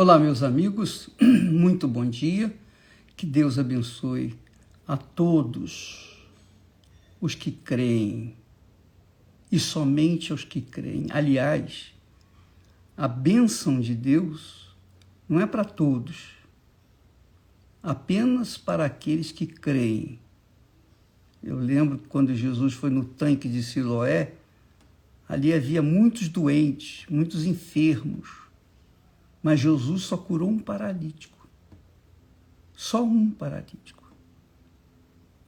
Olá, meus amigos, muito bom dia, que Deus abençoe a todos os que creem e somente aos que creem. Aliás, a bênção de Deus não é para todos, apenas para aqueles que creem. Eu lembro quando Jesus foi no tanque de Siloé, ali havia muitos doentes, muitos enfermos, mas Jesus só curou um paralítico. Só um paralítico.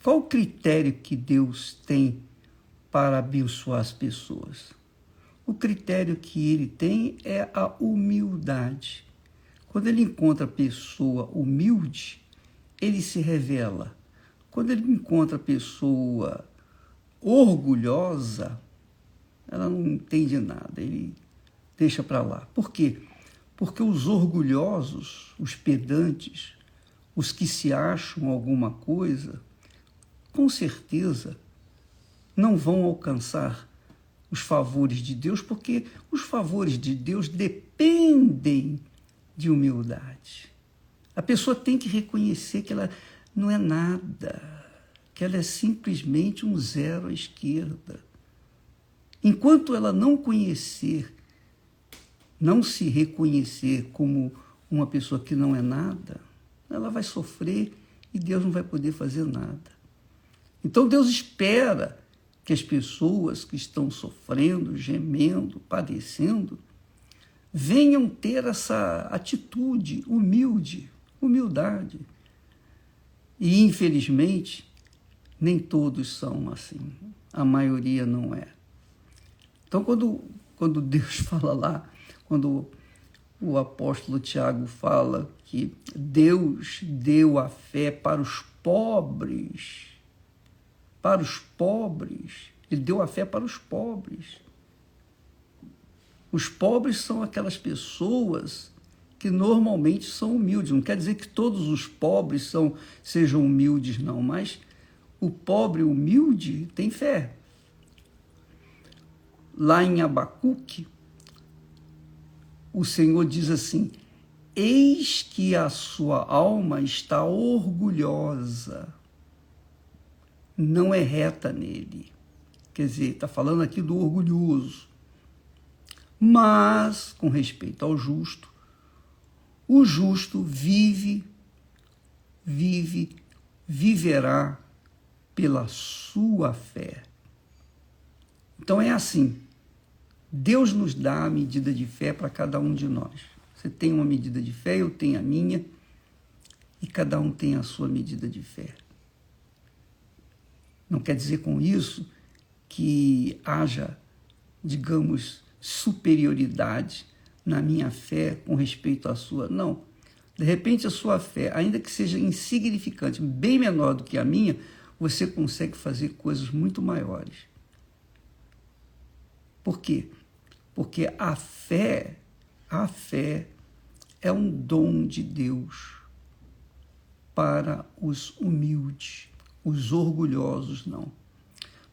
Qual o critério que Deus tem para abençoar as pessoas? O critério que ele tem é a humildade. Quando ele encontra a pessoa humilde, ele se revela. Quando ele encontra a pessoa orgulhosa, ela não entende nada, ele deixa para lá. Por quê? Porque os orgulhosos, os pedantes, os que se acham alguma coisa, com certeza não vão alcançar os favores de Deus, porque os favores de Deus dependem de humildade. A pessoa tem que reconhecer que ela não é nada, que ela é simplesmente um zero à esquerda. Enquanto ela não conhecer, não se reconhecer como uma pessoa que não é nada, ela vai sofrer e Deus não vai poder fazer nada. Então Deus espera que as pessoas que estão sofrendo, gemendo, padecendo, venham ter essa atitude humildade. E, infelizmente, nem todos são assim. A maioria não é. Então, quando Deus fala lá, quando o apóstolo Tiago fala que Deus deu a fé para os pobres, ele deu a fé para os pobres. Os pobres são aquelas pessoas que normalmente são humildes. Não quer dizer que todos os pobres sejam humildes, não, mas o pobre humilde tem fé. Lá em Abacuque, o Senhor diz assim: eis que a sua alma está orgulhosa, não é reta nele. Quer dizer, está falando aqui do orgulhoso. Mas, com respeito ao justo, o justo viverá pela sua fé. Então é assim, Deus nos dá a medida de fé para cada um de nós. Você tem uma medida de fé, eu tenho a minha, e cada um tem a sua medida de fé. Não quer dizer com isso que haja, digamos, superioridade na minha fé com respeito à sua. Não. De repente, a sua fé, ainda que seja insignificante, bem menor do que a minha, você consegue fazer coisas muito maiores. Por quê? Porque a fé é um dom de Deus para os humildes, os orgulhosos não.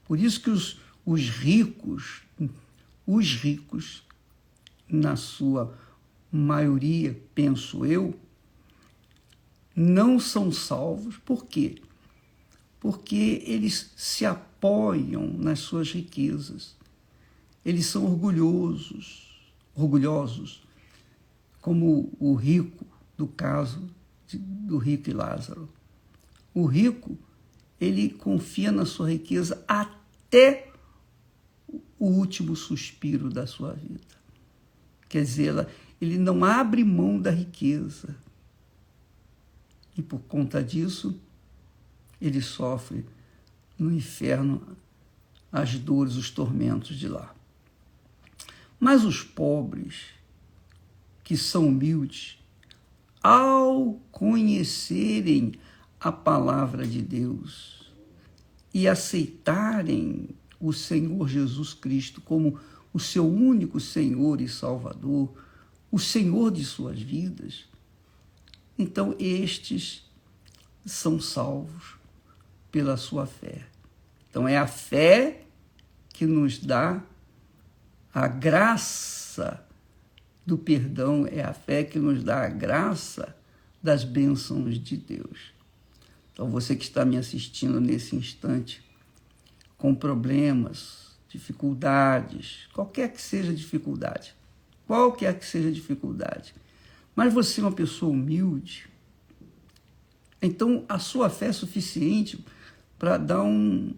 Por isso que os ricos, na sua maioria, penso eu, não são salvos. Por quê? Porque eles se apoiam nas suas riquezas. Eles são orgulhosos, como o rico, do caso do rico e Lázaro. O rico, ele confia na sua riqueza até o último suspiro da sua vida. Quer dizer, ele não abre mão da riqueza. E por conta disso, ele sofre no inferno as dores, os tormentos de lá. Mas os pobres, que são humildes, ao conhecerem a palavra de Deus e aceitarem o Senhor Jesus Cristo como o seu único Senhor e Salvador, o Senhor de suas vidas, então estes são salvos pela sua fé. Então é a fé que nos dá a graça do perdão, é a fé que nos dá a graça das bênçãos de Deus. Então, você que está me assistindo nesse instante, com problemas, dificuldades, qualquer que seja a dificuldade, mas você é uma pessoa humilde, então a sua fé é suficiente para dar um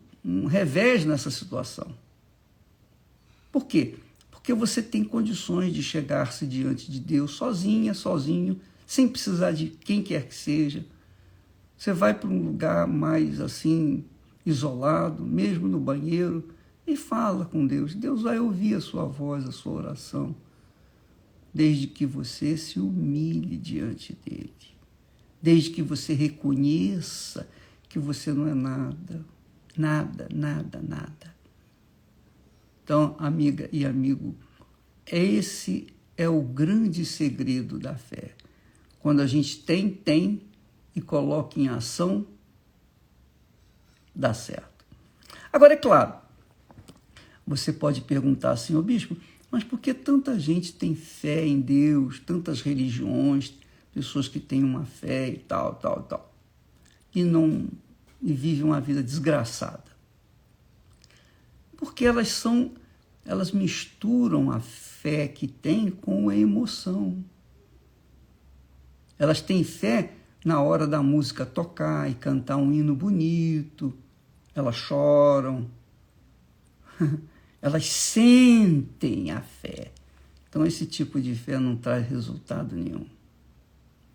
revés nessa situação. Por quê? Porque você tem condições de chegar-se diante de Deus sozinho, sem precisar de quem quer que seja. Você vai para um lugar mais assim, isolado, mesmo no banheiro, e fala com Deus. Deus vai ouvir a sua voz, a sua oração, desde que você se humilhe diante dele, desde que você reconheça que você não é nada. Então, amiga e amigo, esse é o grande segredo da fé. Quando a gente tem e coloca em ação, dá certo. Agora, é claro, você pode perguntar assim, ô bispo, mas por que tanta gente tem fé em Deus, tantas religiões, pessoas que têm uma fé e tal, e vivem uma vida desgraçada? Porque elas misturam a fé que têm com a emoção. Elas têm fé na hora da música tocar e cantar um hino bonito, elas choram, elas sentem a fé. Então, esse tipo de fé não traz resultado nenhum.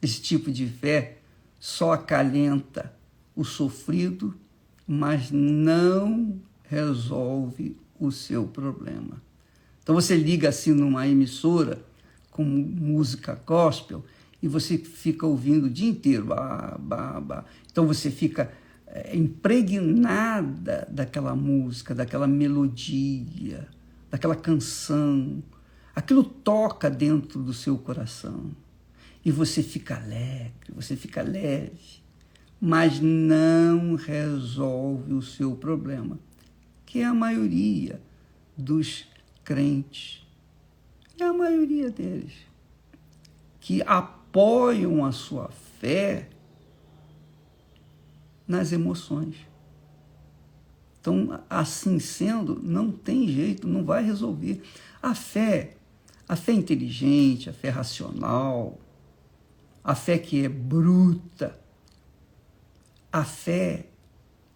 Esse tipo de fé só acalenta o sofrido, mas não resolve o seu problema. Então, você liga assim numa emissora com música gospel e você fica ouvindo o dia inteiro. Então, você fica impregnada daquela música, daquela melodia, daquela canção. Aquilo toca dentro do seu coração. E você fica alegre, você fica leve, mas não resolve o seu problema, que é a maioria dos crentes, é a maioria deles, que apoiam a sua fé nas emoções. Então, assim sendo, não tem jeito, não vai resolver. A fé inteligente, a fé racional, a fé que é bruta, a fé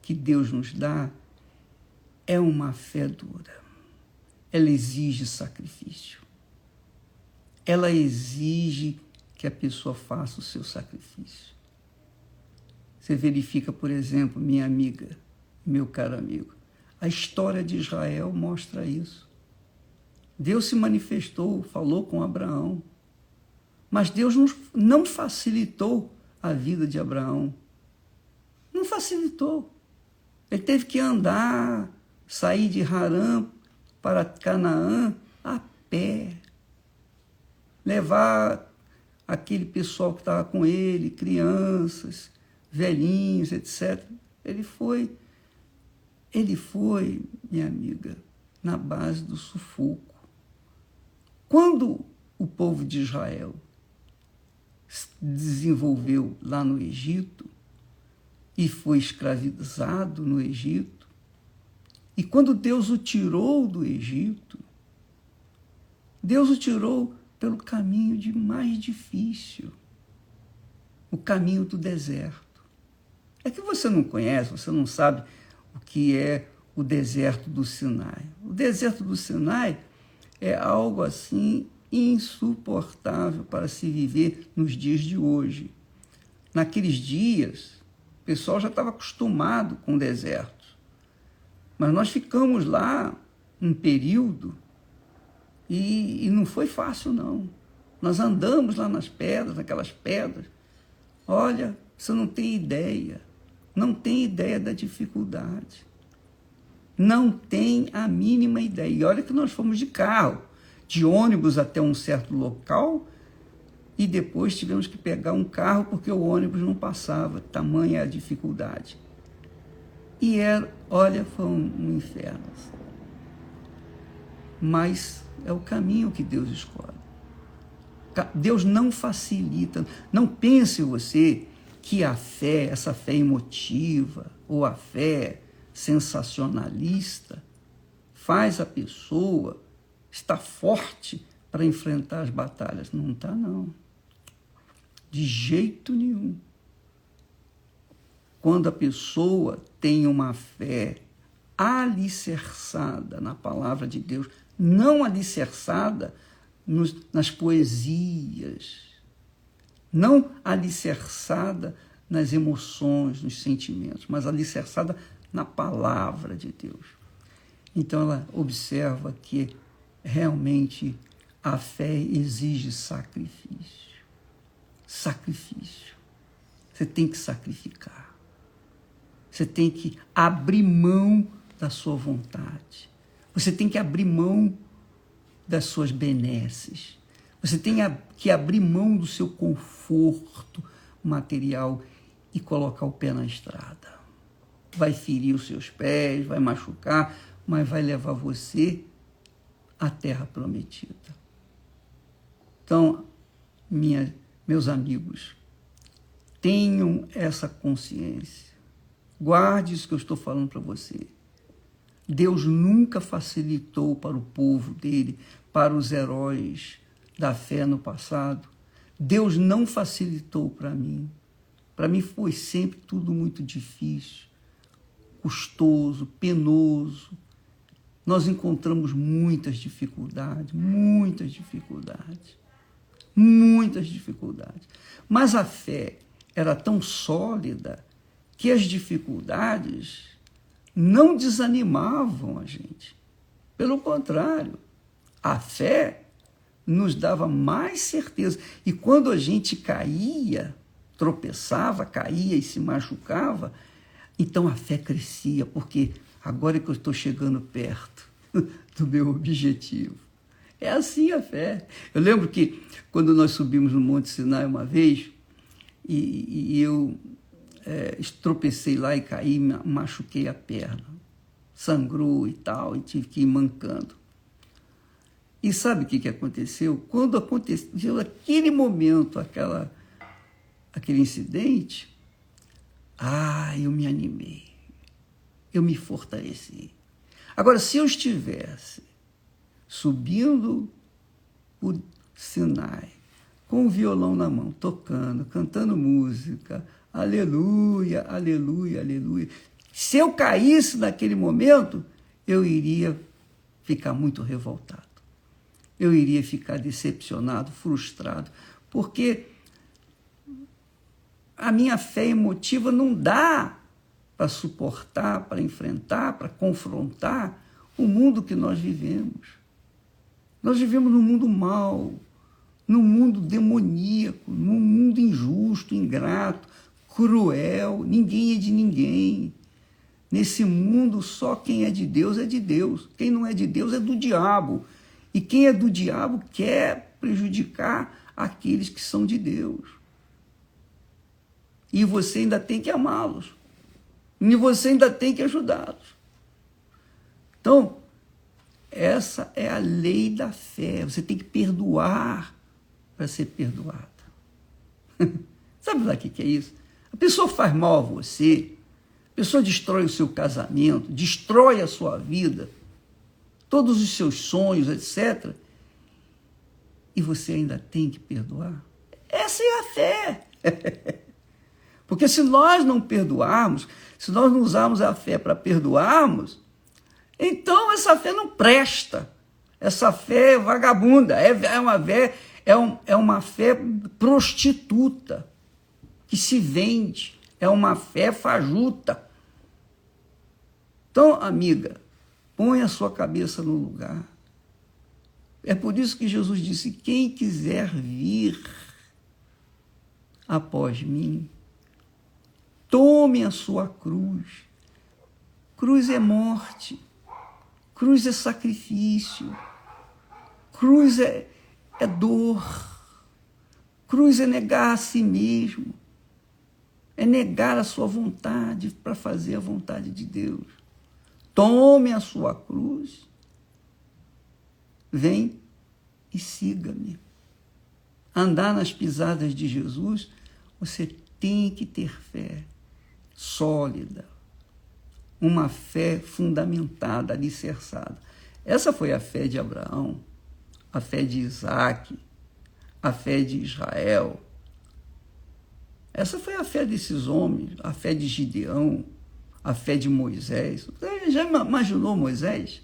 que Deus nos dá é uma fé dura. Ela exige sacrifício. Ela exige que a pessoa faça o seu sacrifício. Você verifica, por exemplo, minha amiga, meu caro amigo, a história de Israel mostra isso. Deus se manifestou, falou com Abraão, mas Deus não facilitou a vida de Abraão. Não facilitou. Ele teve que andar, sair de Harã para Canaã a pé, levar aquele pessoal que estava com ele, crianças, velhinhos, etc. Ele foi, minha amiga, na base do sufoco. Quando o povo de Israel se desenvolveu lá no Egito e foi escravizado no Egito, e quando Deus o tirou do Egito, Deus o tirou pelo caminho mais difícil, o caminho do deserto. É que você não conhece, você não sabe o que é o deserto do Sinai. O deserto do Sinai é algo assim insuportável para se viver nos dias de hoje. Naqueles dias, o pessoal já estava acostumado com o deserto. Mas nós ficamos lá um período e não foi fácil, não. Nós andamos lá nas pedras, naquelas pedras. Olha, você não tem ideia da dificuldade. Não tem a mínima ideia. E olha que nós fomos de carro, de ônibus até um certo local, e depois tivemos que pegar um carro porque o ônibus não passava, tamanha a dificuldade. E olha, foi um inferno. Mas é o caminho que Deus escolhe. Deus não facilita. Não pense você que a fé, essa fé emotiva ou a fé sensacionalista, faz a pessoa estar forte para enfrentar as batalhas. Não está, não. De jeito nenhum. Quando a pessoa tem uma fé alicerçada na palavra de Deus, não alicerçada nas poesias, não alicerçada nas emoções, nos sentimentos, mas alicerçada na palavra de Deus. Então ela observa que realmente a fé exige sacrifício. Sacrifício. Você tem que sacrificar. Você tem que abrir mão da sua vontade. Você tem que abrir mão das suas benesses. Você tem que abrir mão do seu conforto material e colocar o pé na estrada. Vai ferir os seus pés, vai machucar, mas vai levar você à terra prometida. Então, meus amigos, tenham essa consciência. Guarde isso que eu estou falando para você. Deus nunca facilitou para o povo dele, para os heróis da fé no passado. Deus não facilitou para mim. Para mim foi sempre tudo muito difícil, custoso, penoso. Nós encontramos muitas dificuldades, muitas dificuldades, muitas dificuldades. Mas a fé era tão sólida que as dificuldades não desanimavam a gente. Pelo contrário, a fé nos dava mais certeza. E quando a gente caía, tropeçava, caía e se machucava, então a fé crescia, porque agora é que eu estou chegando perto do meu objetivo. É assim a fé. Eu lembro que quando nós subimos no Monte Sinai uma vez, e eu tropecei lá e caí, machuquei a perna, sangrou e tal, e tive que ir mancando. E sabe o que aconteceu? Quando aconteceu aquele momento, aquele incidente, eu me animei, eu me fortaleci. Agora, se eu estivesse subindo o Sinai, com o violão na mão, tocando, cantando música, aleluia, aleluia, aleluia. Se eu caísse naquele momento, eu iria ficar muito revoltado. Eu iria ficar decepcionado, frustrado, porque a minha fé emotiva não dá para suportar, para enfrentar, para confrontar o mundo que nós vivemos. Nós vivemos num mundo mau, num mundo demoníaco, num mundo injusto, ingrato, cruel, ninguém é de ninguém. Nesse mundo, só quem é de Deus é de Deus. Quem não é de Deus é do diabo. E quem é do diabo quer prejudicar aqueles que são de Deus. E você ainda tem que amá-los. E você ainda tem que ajudá-los. Então, essa é a lei da fé. Você tem que perdoar para ser perdoada. Sabe lá o que é isso? A pessoa faz mal a você, a pessoa destrói o seu casamento, destrói a sua vida, todos os seus sonhos, etc. E você ainda tem que perdoar. Essa é a fé. Porque se nós não perdoarmos, se nós não usarmos a fé para perdoarmos, então essa fé não presta. Essa fé é vagabunda, é uma fé prostituta, que se vende, é uma fé fajuta. Então, amiga, põe a sua cabeça no lugar. É por isso que Jesus disse, quem quiser vir após mim, tome a sua cruz. Cruz é morte, cruz é sacrifício, cruz é dor, cruz é negar a si mesmo, é negar a sua vontade para fazer a vontade de Deus. Tome a sua cruz, vem e siga-me. andar nas pisadas de Jesus, você tem que ter fé sólida, uma fé fundamentada, alicerçada. Essa foi a fé de Abraão, a fé de Isaac, a fé de Israel. Essa foi a fé desses homens, a fé de Gideão, a fé de Moisés. Você já imaginou Moisés?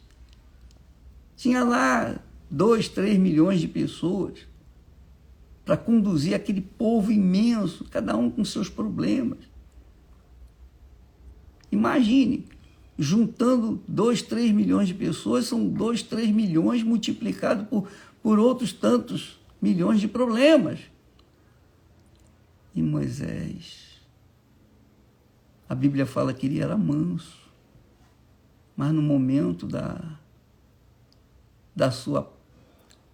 Tinha lá 2, 3 milhões de pessoas para conduzir aquele povo imenso, cada um com seus problemas. Imagine, juntando 2, 3 milhões de pessoas, são 2, 3 milhões multiplicado por outros tantos milhões de problemas. E Moisés, a Bíblia fala que ele era manso, mas no momento da sua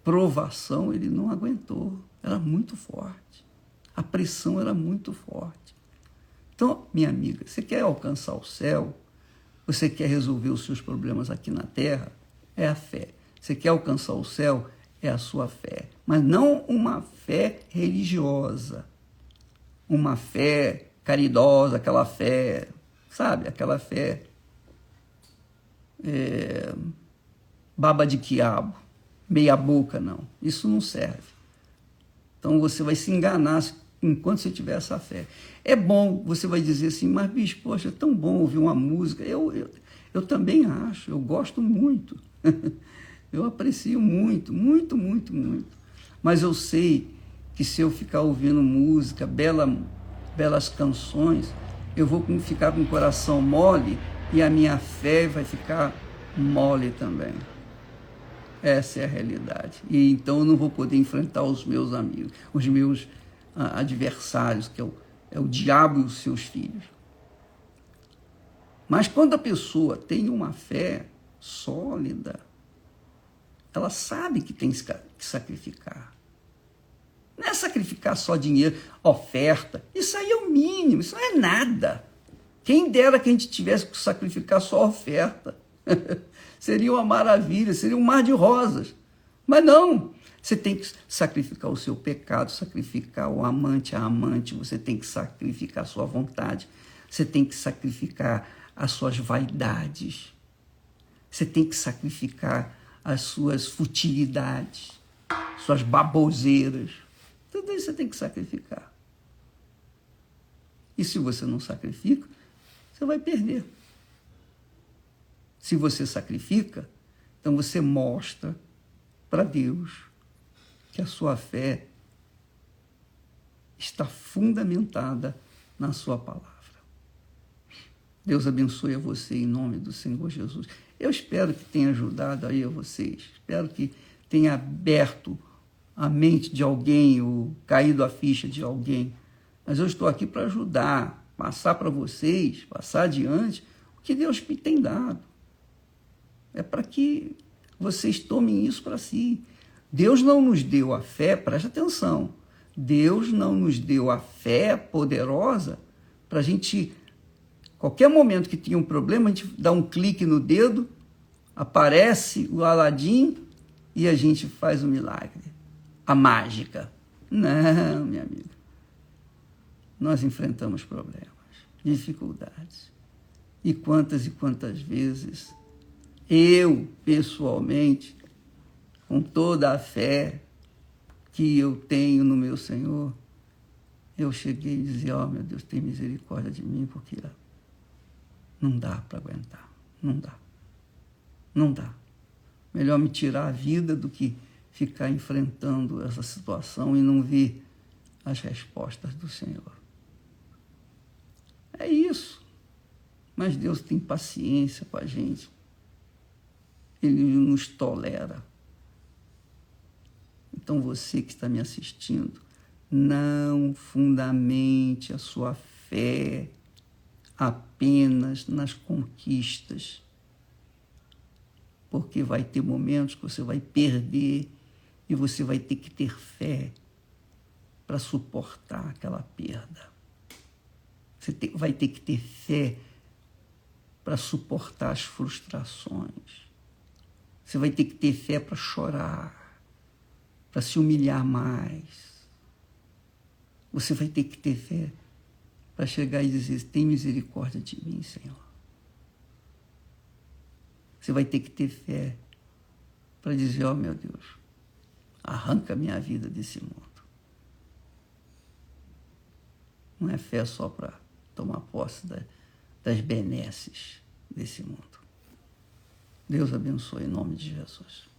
provação ele não aguentou, era muito forte, a pressão era muito forte. Então, minha amiga, você quer alcançar o céu, você quer resolver os seus problemas aqui na terra, é a fé. Você quer alcançar o céu, é a sua fé, mas não uma fé religiosa, uma fé caridosa, aquela fé, sabe, aquela fé baba de quiabo, meia boca, não. Isso não serve. Então você vai se enganar enquanto você tiver essa fé. É bom, você vai dizer assim, mas bicho, poxa, é tão bom ouvir uma música. Eu também acho, eu gosto muito. Eu aprecio muito, muito, muito, muito. Mas eu sei que se eu ficar ouvindo música, belas canções, eu vou ficar com o coração mole e a minha fé vai ficar mole também. Essa é a realidade. E então eu não vou poder enfrentar os meus amigos, os meus adversários, que é o diabo e os seus filhos. Mas quando a pessoa tem uma fé sólida, ela sabe que tem que sacrificar. Não é sacrificar só dinheiro, oferta. Isso aí é o mínimo, isso não é nada. Quem dera que a gente tivesse que sacrificar só oferta. Seria uma maravilha, seria um mar de rosas. Mas não, você tem que sacrificar o seu pecado, sacrificar o amante, a amante, você tem que sacrificar a sua vontade, você tem que sacrificar as suas vaidades, você tem que sacrificar as suas futilidades, suas baboseiras. Tudo isso você tem que sacrificar. E se você não sacrifica, você vai perder. Se você sacrifica, então você mostra para Deus que a sua fé está fundamentada na sua palavra. Deus abençoe a você em nome do Senhor Jesus. Eu espero que tenha ajudado aí a vocês. Espero que tenha aberto a mente de alguém ou caído a ficha de alguém. Mas eu estou aqui para ajudar, passar para vocês, passar adiante o que Deus me tem dado. É para que vocês tomem isso para si. Deus não nos deu a fé, presta atenção, Deus não nos deu a fé poderosa para a gente, qualquer momento que tinha um problema, a gente dá um clique no dedo, aparece o Aladim e a gente faz o milagre, a mágica. Não, minha amiga. Nós enfrentamos problemas, dificuldades. E quantas vezes eu, pessoalmente, com toda a fé que eu tenho no meu Senhor, eu cheguei e dizia, ó, meu Deus, tem misericórdia de mim, porque não dá para aguentar, não dá. Não dá. Melhor me tirar a vida do que ficar enfrentando essa situação e não ver as respostas do Senhor. É isso. Mas Deus tem paciência com a gente. Ele nos tolera. Então você que está me assistindo, não fundamente a sua fé apenas nas conquistas, porque vai ter momentos que você vai perder e você vai ter que ter fé para suportar aquela perda. Você vai ter que ter fé para suportar as frustrações. Você vai ter que ter fé para chorar, para se humilhar mais. Você vai ter que ter fé para chegar e dizer: tem misericórdia de mim, Senhor. Você vai ter que ter fé para dizer: ó, meu Deus, arranca minha vida desse mundo. Não é fé só para tomar posse das benesses desse mundo. Deus abençoe em nome de Jesus.